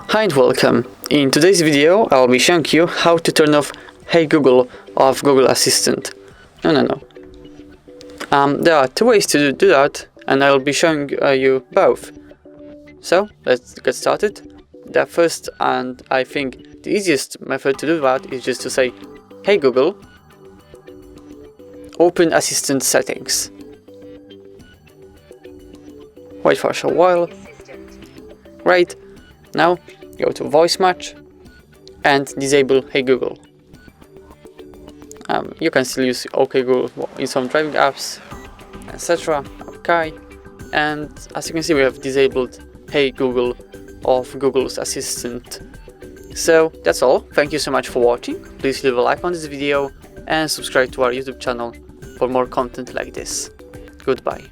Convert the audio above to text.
Hi and welcome. In today's video I'll be showing you how to turn off Hey Google of Google Assistant. No. There are two ways to do that, and I'll be showing you both. So let's get started. The first and I think the easiest method to do that is just to say, Hey Google, open Assistant settings. Wait for a short while. Great. Now go to voice match and disable Hey Google. You can still use OK Google in some driving apps, etc. Okay, and as you can see, we have disabled Hey Google of Google's Assistant. So that's all. Thank you so much for watching. Please leave a like on this video and subscribe to our YouTube channel for more content like this. Goodbye.